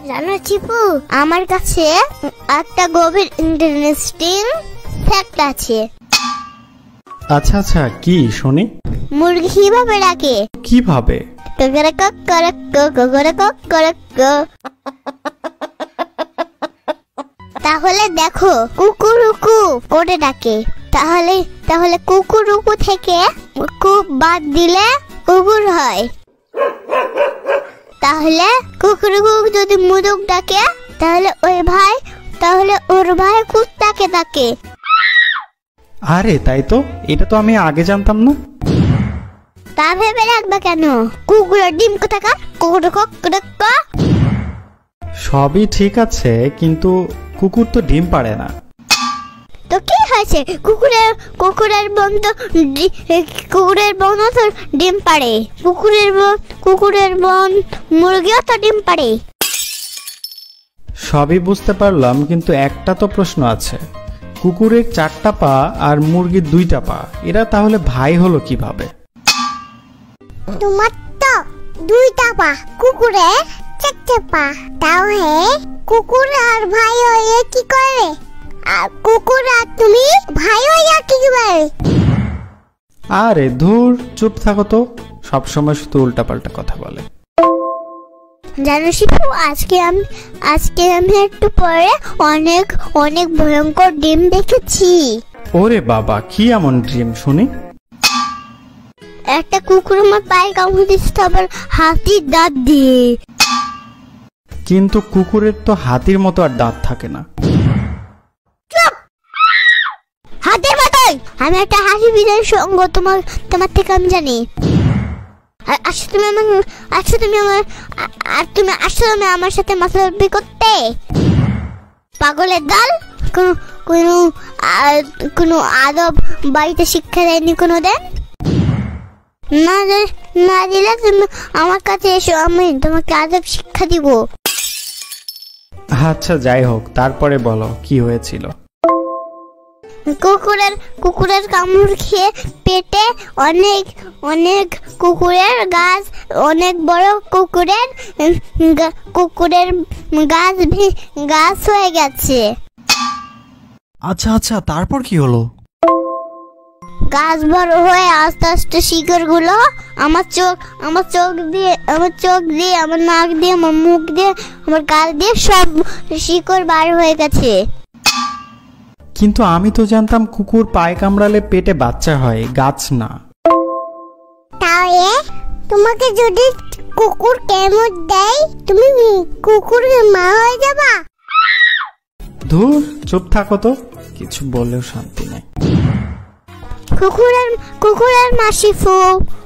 জানো চিপু, আমার কাছে একটা গভীর ইন্টারেস্টিং ফ্যাক্ট আছে। আচ্ছা আচ্ছা, কি শুনি। মুরগি কিভাবে ডাকে? কিভাবে? তাহলে দেখো, কুকুরুকু করে ডাকে। তাহলে তাহলে কুকুরুকু থেকে কুক বাদ দিলে কুকুর হয়। তাহলে কুকুরুকু যদি মুরগ ডাকে তাহলে ওর ভাই কুত্তাকে ডাকে। আরে তাই তো, এটা তো আমি আগে জানতাম না। তা ভেবে রাখবে কেন? কুকুরের ডিম কোথাকার? সবই ঠিক আছে, কিন্তু কুকুর তো ডিম পাড়ে না। তো কি হয়েছে? কুকুরের বোন তো ডিম পাড়ে। কুকুরের বোন মুরগিও তো ডিম পাড়ে। সবই বুঝতে পারলাম, কিন্তু একটা তো প্রশ্ন আছে। কুকুরের 4টা পা আর মুরগির 2টা পা, এরা তাহলে ভাই হলো কিভাবে? তোমার তো 2টা পা, কুকুরের 4টে পা। তাহলে কুকুর আর ভাই হয়ে কি করে? আর কুকুর আর তুমি ভাই হয়ে কি করে? আরে ধুর, চুপ থাকো তো, সবসময় শুধু উল্টাপাল্টা কথা বলে। জানো শিপু, আজকে আমি একটু পরে অনেক ভয়ঙ্কর ডিম দেখেছি। ওরে বাবা, কি এমন ড্রিম শুনি। একটা কুকুর আমার পায়ে কামড়ে দিচ্ছে, আবার হাতির দাঁত দিয়ে। কিন্তু কুকুরের তো হাতির মতো আর দাঁত থাকে না। চুপ! হাতির মতোই আমি একটা হাসি বিজয়ের সঙ্গ তোমার থেকে আমি জানি। তুমি আমার সাথে মাসালাবি করতে। পাগলের দল, কোনো আদব বাড়িতে শিক্ষা দেয়নি কোনোদিন। না দিলে তুমি আমার কাছে এসো, আমি তোমাকে আদব শিক্ষা দিব। আচ্ছা যাই হোক, তারপরে বলো কি হয়েছিল। কুকুরের কামড় খেয়ে পেটে অনেক কুকুরের গাছ, অনেক বড় কুকুরের গাছ হয়ে গেছে। আচ্ছা আচ্ছা, তারপর কি হলো? গাছ বড় হয়ে আস্তে আস্তে শিকড় গুলো আমার চোখ দিয়ে, আমার নাক দিয়ে, আমার মুখ দিয়ে, আমার গাল দিয়ে সব শিকড় বার হয়ে গেছে। কিন্তু আমি তো জানতাম কুকুর পায়ে কামড়ালে পেটে বাচ্চা হয়, গাছ না। তাহলে তোমাকে যদি কুকুর কামড় দেয়, তুমি কুকুরের মা হয়ে যাবা? ধুর, চুপ থাকো তো, কিছু বললেও শান্তি নেই। কুকুরের মা শিফু,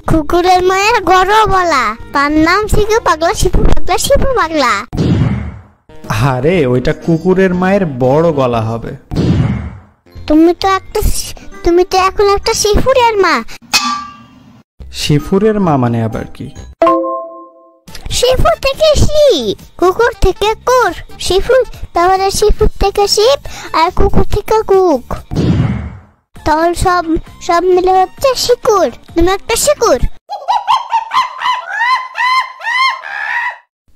কুকুরের মায়ের গড় বলা, তার নাম শিখু পাগলা, শিফু পাগলা। আরে ওইটা কুকুরের মায়ের বড় গলা হবে। তুমি তো এখন একটা শিফুরের মা। শিফুরের মা মানে আবার কি? শিফু থেকে কুকুর থেকে কুর, তাহলে শিফুর থেকে শিপ, আর কুকুর থেকে কুক, তাহলে সব মিলে হচ্ছে শিকুর। তুমি একটা শিকুর।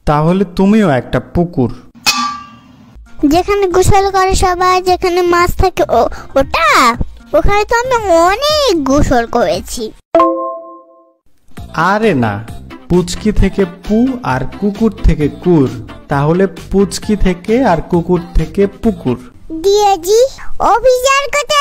তাহলে তুমিও একটা পুকুর। যেখানে গোসল করে সবাই, যেখানে মাছ থাকে ওখানে তো আমি অনেক গোসল করেছি। আরে না, পুচকি থেকে পু আর কুকুর থেকে কুর, তাহলে পুচকি থেকে আর কুকুর থেকে পুকুর। দিয়েজি অভিযান কথা